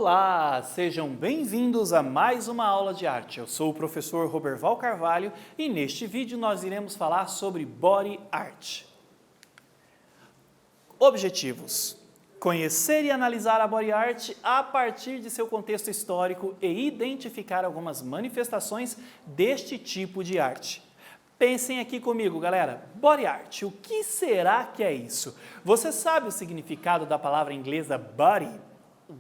Olá, sejam bem-vindos a mais uma aula de arte. Eu sou o professor Roberval Carvalho e neste vídeo nós iremos falar sobre Body Art. Objetivos: conhecer e analisar a Body Art a partir de seu contexto histórico e identificar algumas manifestações deste tipo de arte. Pensem aqui comigo, galera. Body Art, o que será que é isso? Você sabe o significado da palavra inglesa body?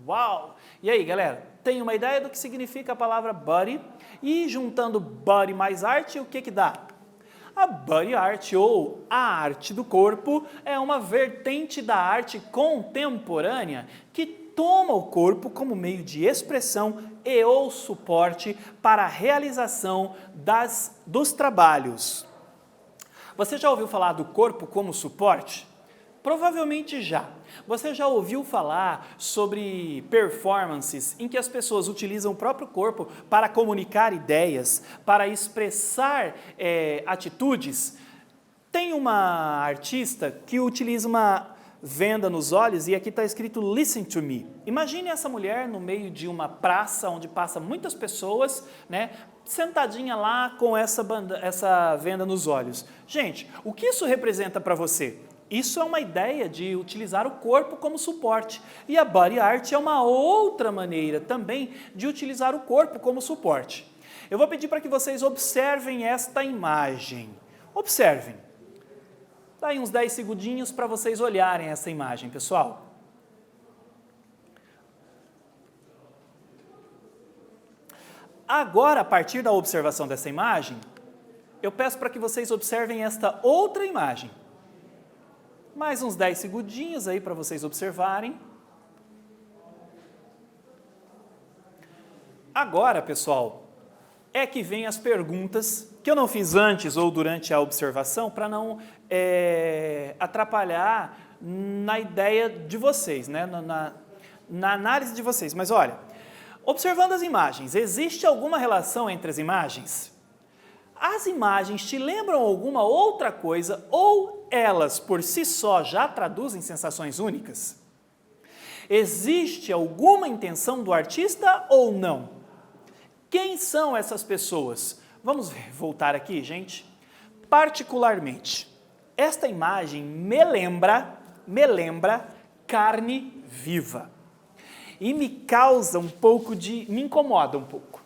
Uau! E aí, galera, tem uma ideia do que significa a palavra body? E juntando body mais arte, o que que dá? A body art, ou a arte do corpo, é uma vertente da arte contemporânea que toma o corpo como meio de expressão e ou suporte para a realização dos trabalhos. Você já ouviu falar do corpo como suporte? Provavelmente já. Você já ouviu falar sobre performances em que as pessoas utilizam o próprio corpo para comunicar ideias, para expressar atitudes? Tem uma artista que utiliza uma venda nos olhos e aqui está escrito Listen to me. Imagine essa mulher no meio de uma praça onde passa muitas pessoas, né, sentadinha lá com essa venda nos olhos. Gente, o que isso representa para você? Isso é uma ideia de utilizar o corpo como suporte. E a body art é uma outra maneira também de utilizar o corpo como suporte. Eu vou pedir para que vocês observem esta imagem. Observem. Dá aí uns 10 segundinhos para vocês olharem essa imagem, pessoal. Agora, a partir da observação dessa imagem, eu peço para que vocês observem esta outra imagem. Mais uns 10 segundinhos aí para vocês observarem. Agora, pessoal, é que vem as perguntas que eu não fiz antes ou durante a observação para não atrapalhar na ideia de vocês, né? na análise de vocês. Mas olha, observando as imagens, existe alguma relação entre as imagens? As imagens te lembram alguma outra coisa ou elas por si só já traduzem sensações únicas? Existe alguma intenção do artista ou não? Quem são essas pessoas? Vamos voltar aqui, gente. Particularmente, esta imagem me lembra carne viva. E me causa um pouco me incomoda um pouco.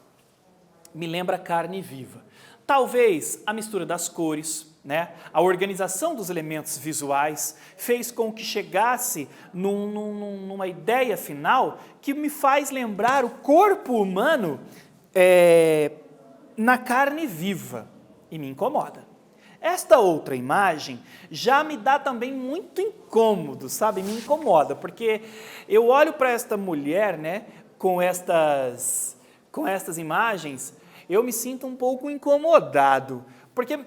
Me lembra carne viva. Talvez a mistura das cores, né? A organização dos elementos visuais fez com que chegasse numa ideia final que me faz lembrar o corpo humano na carne viva e me incomoda. Esta outra imagem já me dá também muito incômodo, sabe? Me incomoda, porque eu olho para esta mulher, né, com estas imagens, eu me sinto um pouco incomodado, porque,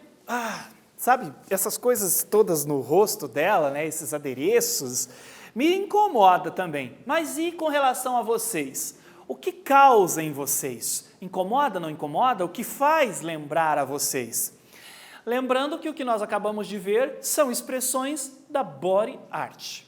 sabe, essas coisas todas no rosto dela, né, esses adereços, me incomoda também. Mas e com relação a vocês? O que causa em vocês? Incomoda, não incomoda? O que faz lembrar a vocês? Lembrando que o que nós acabamos de ver são expressões da body art.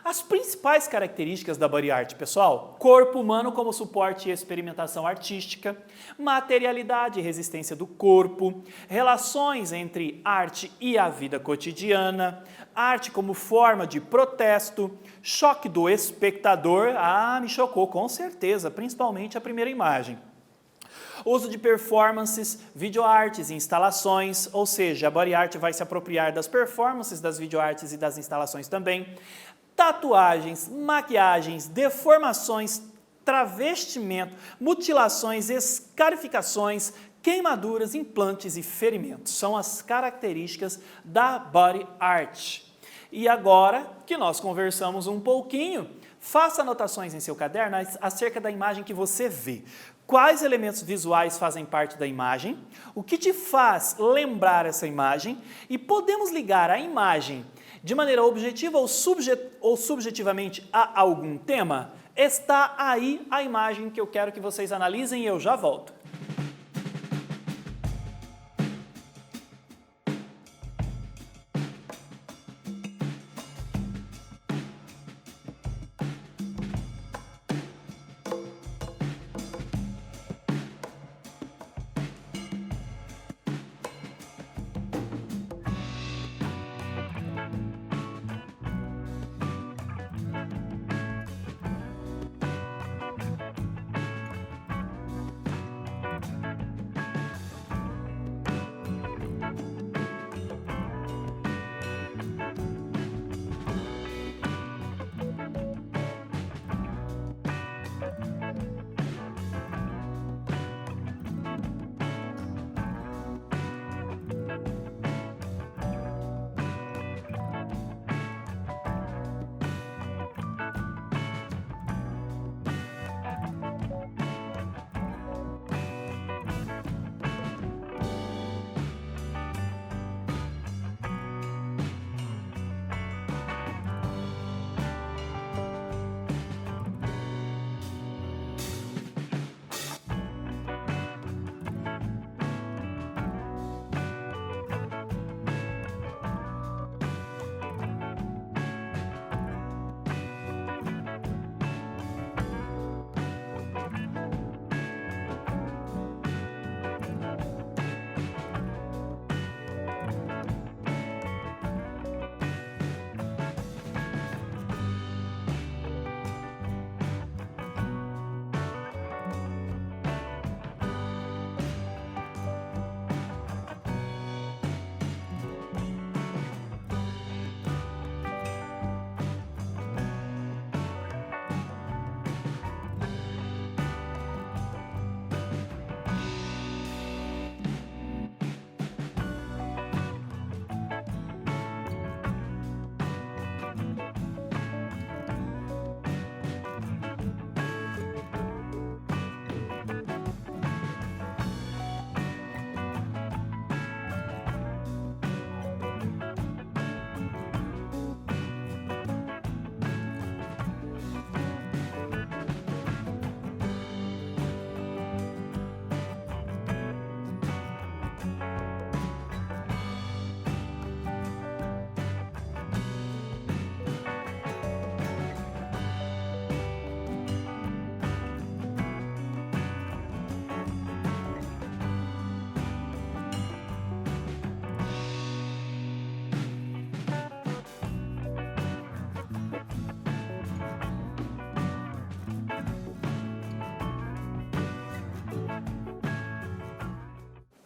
As principais características da body art, pessoal: corpo humano como suporte e experimentação artística, materialidade e resistência do corpo, relações entre arte e a vida cotidiana, arte como forma de protesto, choque do espectador, me chocou com certeza, principalmente a primeira imagem. Uso de performances, videoartes e instalações, ou seja, a body art vai se apropriar das performances, das videoartes e das instalações também. Tatuagens, maquiagens, deformações, travestimento, mutilações, escarificações, queimaduras, implantes e ferimentos. São as características da body art. E agora que nós conversamos um pouquinho, faça anotações em seu caderno acerca da imagem que você vê. Quais elementos visuais fazem parte da imagem? O que te faz lembrar essa imagem? E podemos ligar a imagem de maneira objetiva ou subjetivamente a algum tema? Está aí a imagem que eu quero que vocês analisem e eu já volto.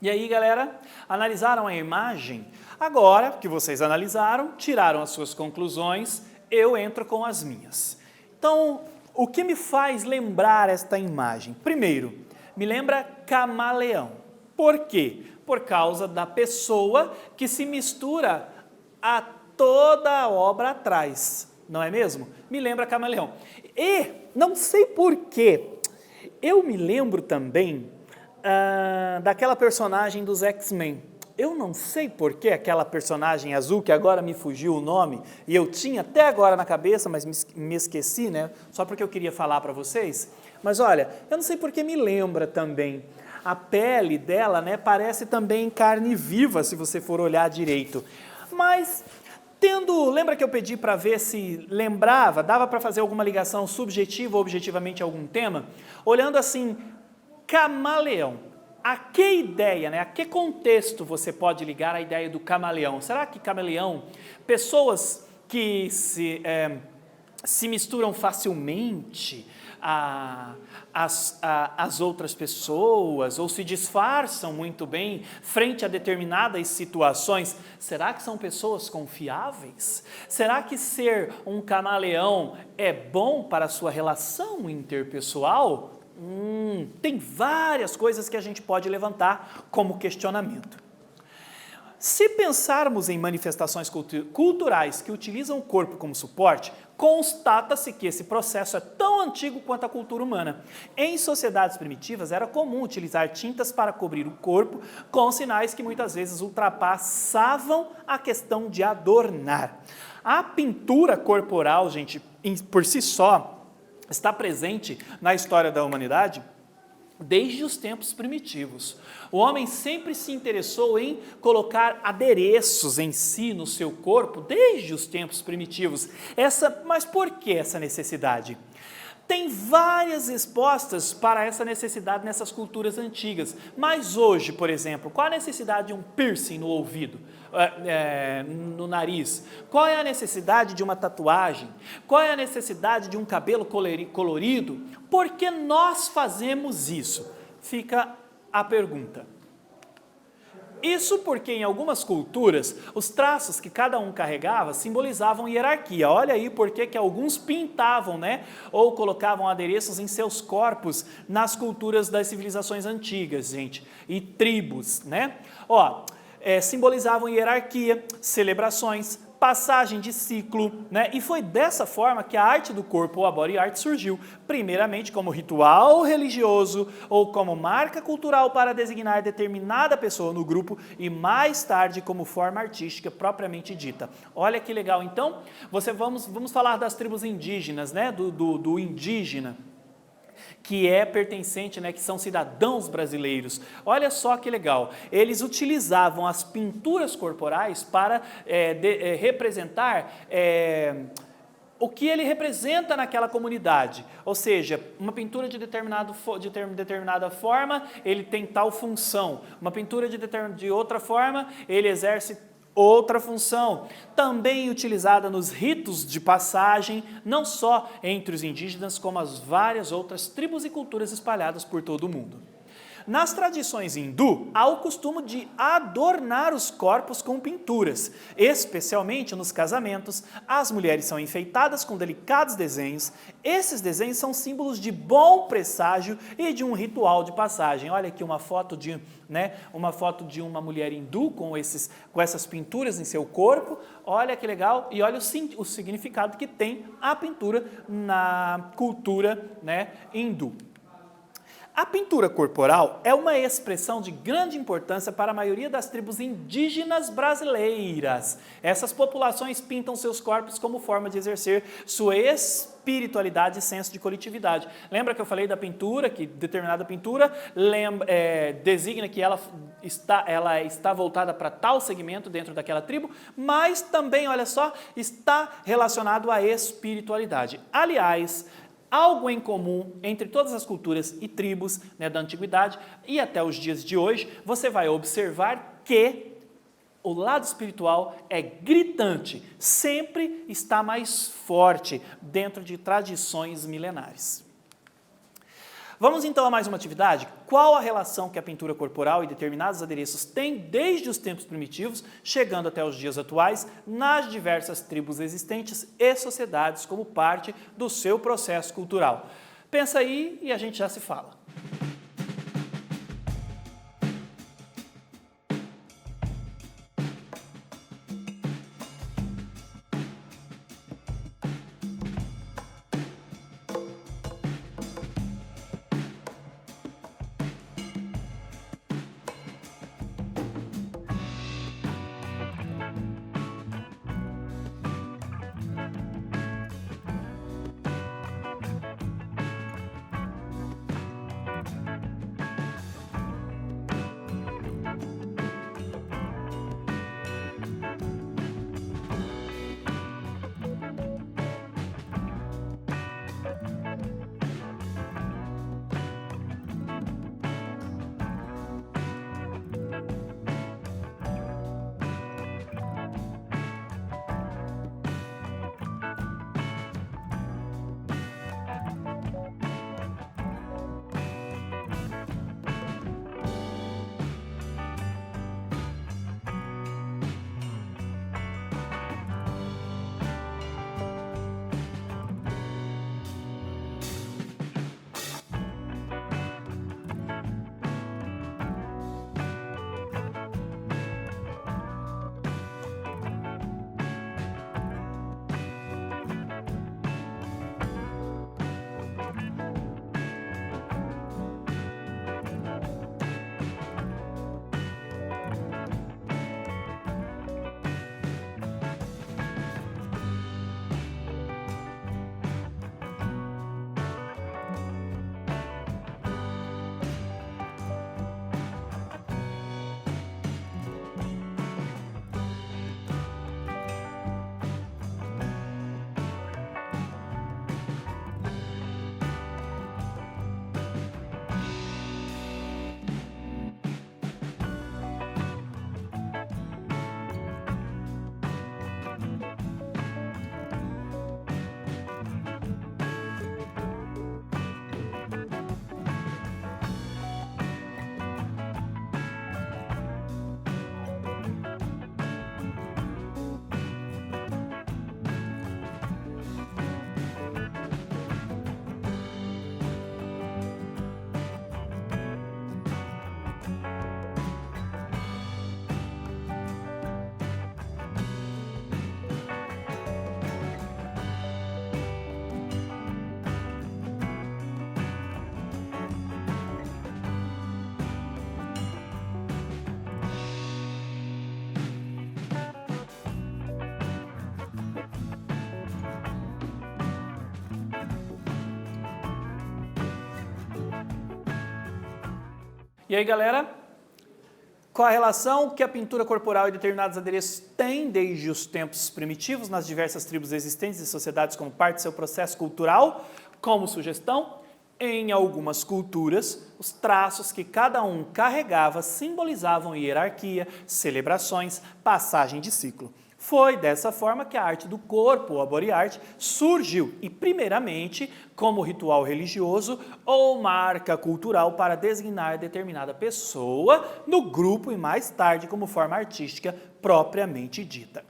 E aí, galera, analisaram a imagem? Agora que vocês analisaram, tiraram as suas conclusões, eu entro com as minhas. Então, o que me faz lembrar esta imagem? Primeiro, me lembra camaleão. Por quê? Por causa da pessoa que se mistura a toda a obra atrás, não é mesmo? Me lembra camaleão. E, não sei por quê, eu me lembro também daquela personagem dos X-Men. Eu não sei por que aquela personagem azul, que agora me fugiu o nome, e eu tinha até agora na cabeça, mas me esqueci, né? Só porque eu queria falar para vocês. Mas olha, eu não sei por que me lembra também. A pele dela, né, parece também carne viva, se você for olhar direito. Mas, lembra que eu pedi para ver se lembrava, dava para fazer alguma ligação subjetiva ou objetivamente a algum tema? Olhando assim, camaleão. A que ideia, né? A que contexto você pode ligar a ideia do camaleão? Será que camaleão, pessoas que se misturam facilmente às outras pessoas ou se disfarçam muito bem frente a determinadas situações, será que são pessoas confiáveis? Será que ser um camaleão é bom para a sua relação interpessoal? Tem várias coisas que a gente pode levantar como questionamento. Se pensarmos em manifestações culturais que utilizam o corpo como suporte, constata-se que esse processo é tão antigo quanto a cultura humana. Em sociedades primitivas era comum utilizar tintas para cobrir o corpo com sinais que muitas vezes ultrapassavam a questão de adornar. A pintura corporal, gente, por si só, está presente na história da humanidade desde os tempos primitivos. O homem sempre se interessou em colocar adereços em si, no seu corpo, desde os tempos primitivos. Mas por que essa necessidade? Tem várias respostas para essa necessidade nessas culturas antigas. Mas hoje, por exemplo, qual a necessidade de um piercing no ouvido, no nariz? Qual é a necessidade de uma tatuagem? Qual é a necessidade de um cabelo colorido? Por que nós fazemos isso? Fica a pergunta. Isso porque em algumas culturas, os traços que cada um carregava simbolizavam hierarquia. Olha aí porque que alguns pintavam, né? Ou colocavam adereços em seus corpos nas culturas das civilizações antigas, gente. E tribos, né? Simbolizavam hierarquia, celebrações, passagem de ciclo, né? E foi dessa forma que a arte do corpo, ou a body art, surgiu, primeiramente como ritual religioso ou como marca cultural para designar determinada pessoa no grupo e mais tarde como forma artística propriamente dita. Olha que legal, então, vamos falar das tribos indígenas, né? Do indígena, que é pertencente, né, que são cidadãos brasileiros. Olha só que legal, eles utilizavam as pinturas corporais para representar o que ele representa naquela comunidade, ou seja, uma pintura de determinada forma, ele tem tal função, uma pintura de outra forma, ele exerce outra função, também utilizada nos ritos de passagem, não só entre os indígenas, como as várias outras tribos e culturas espalhadas por todo o mundo. Nas tradições hindu, há o costume de adornar os corpos com pinturas, especialmente nos casamentos. As mulheres são enfeitadas com delicados desenhos. Esses desenhos são símbolos de bom presságio e de um ritual de passagem. Olha aqui uma foto de uma mulher hindu com essas pinturas em seu corpo. Olha que legal, e olha o significado que tem a pintura na cultura, né, hindu. A pintura corporal é uma expressão de grande importância para a maioria das tribos indígenas brasileiras. Essas populações pintam seus corpos como forma de exercer sua espiritualidade e senso de coletividade. Lembra que eu falei da pintura, que determinada pintura designa que ela está voltada para tal segmento dentro daquela tribo, mas também, olha só, está relacionado à espiritualidade. Aliás, algo em comum entre todas as culturas e tribos, né, da antiguidade e até os dias de hoje, você vai observar que o lado espiritual é gritante, sempre está mais forte dentro de tradições milenares. Vamos então a mais uma atividade? Qual a relação que a pintura corporal e determinados adereços têm desde os tempos primitivos, chegando até os dias atuais, nas diversas tribos existentes e sociedades como parte do seu processo cultural? Pensa aí e a gente já se fala. E aí, galera, qual a relação que a pintura corporal e determinados adereços têm desde os tempos primitivos nas diversas tribos existentes e sociedades como parte do seu processo cultural? Como sugestão, em algumas culturas, os traços que cada um carregava simbolizavam hierarquia, celebrações, passagem de ciclo. Foi dessa forma que a arte do corpo, ou a body art, surgiu e, primeiramente, como ritual religioso ou marca cultural para designar determinada pessoa no grupo e mais tarde como forma artística propriamente dita.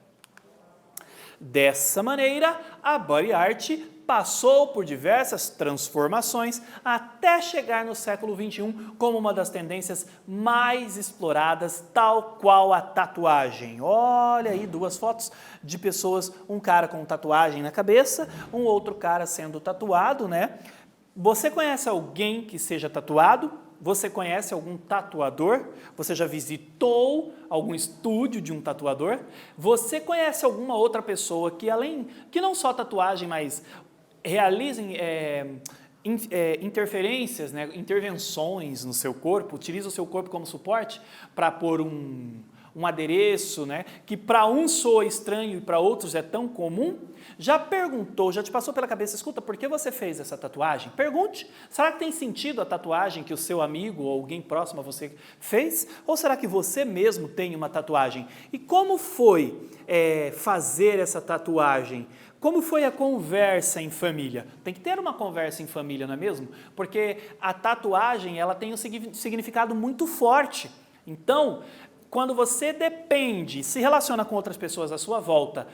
Dessa maneira, a body art passou por diversas transformações até chegar no século XXI como uma das tendências mais exploradas, tal qual a tatuagem. Olha aí duas fotos de pessoas, um cara com tatuagem na cabeça, um outro cara sendo tatuado, né? Você conhece alguém que seja tatuado? Você conhece algum tatuador? Você já visitou algum estúdio de um tatuador? Você conhece alguma outra pessoa que não só tatuagem, mas realizem interferências, né, intervenções no seu corpo, utiliza o seu corpo como suporte para pôr um adereço, né, que para uns soa estranho e para outros é tão comum? Já perguntou, já te passou pela cabeça, escuta, por que você fez essa tatuagem? Pergunte, será que tem sentido a tatuagem que o seu amigo ou alguém próximo a você fez? Ou será que você mesmo tem uma tatuagem? E como foi fazer essa tatuagem? Como foi a conversa em família? Tem que ter uma conversa em família, não é mesmo? Porque a tatuagem, ela tem um significado muito forte. Então, quando você depende, se relaciona com outras pessoas à sua volta,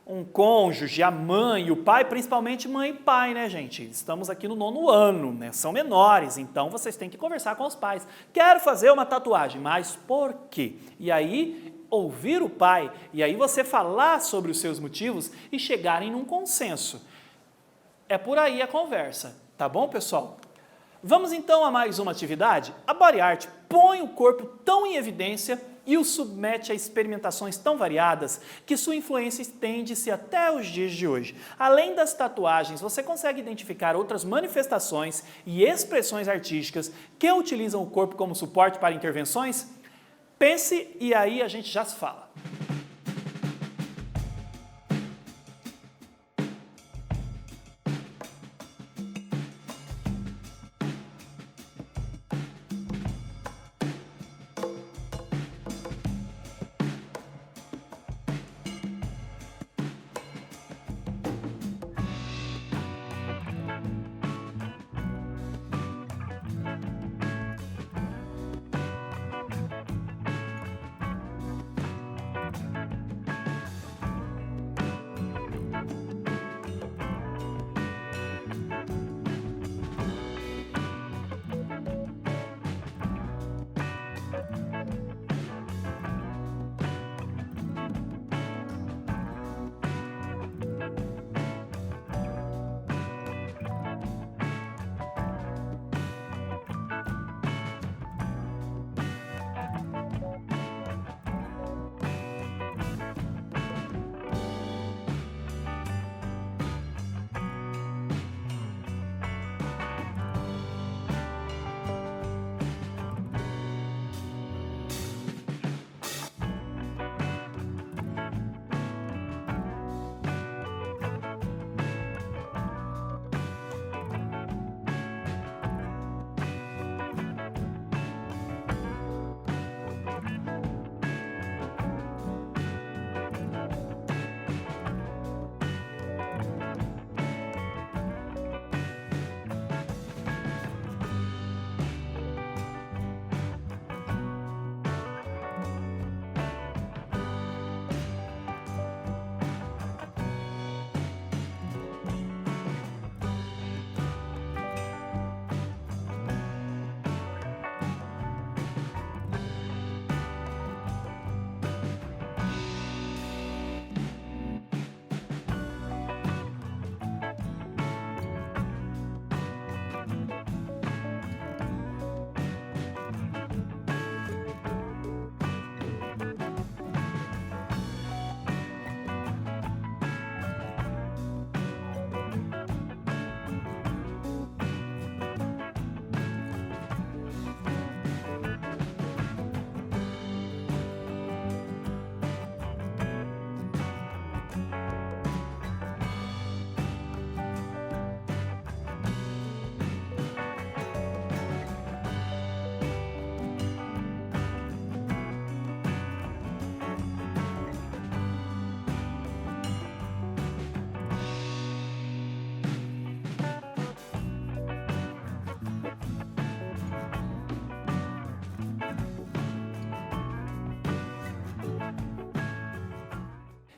um cônjuge, a mãe, o pai, principalmente mãe e pai, né, gente? Estamos aqui no 9º ano, né? São menores, então vocês têm que conversar com os pais. Quero fazer uma tatuagem, mas por quê? E aí, ouvir o pai, e aí você falar sobre os seus motivos e chegarem num consenso. É por aí a conversa, tá bom, pessoal? Vamos então a mais uma atividade? A Body Art põe o corpo tão em evidência e o submete a experimentações tão variadas que sua influência estende-se até os dias de hoje. Além das tatuagens, você consegue identificar outras manifestações e expressões artísticas que utilizam o corpo como suporte para intervenções? Pense e aí a gente já se fala.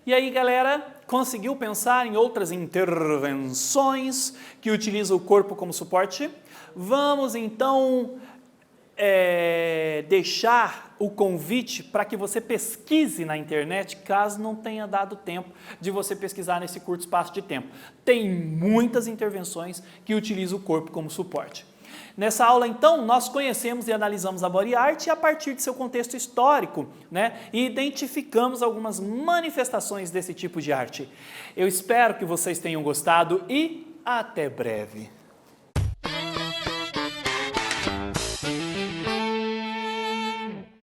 E aí, galera, conseguiu pensar em outras intervenções que utilizam o corpo como suporte? Vamos então deixar o convite para que você pesquise na internet, caso não tenha dado tempo de você pesquisar nesse curto espaço de tempo. Tem muitas intervenções que utilizam o corpo como suporte. Nessa aula, então, nós conhecemos e analisamos a Body Art a partir de seu contexto histórico, né? E identificamos algumas manifestações desse tipo de arte. Eu espero que vocês tenham gostado e até breve.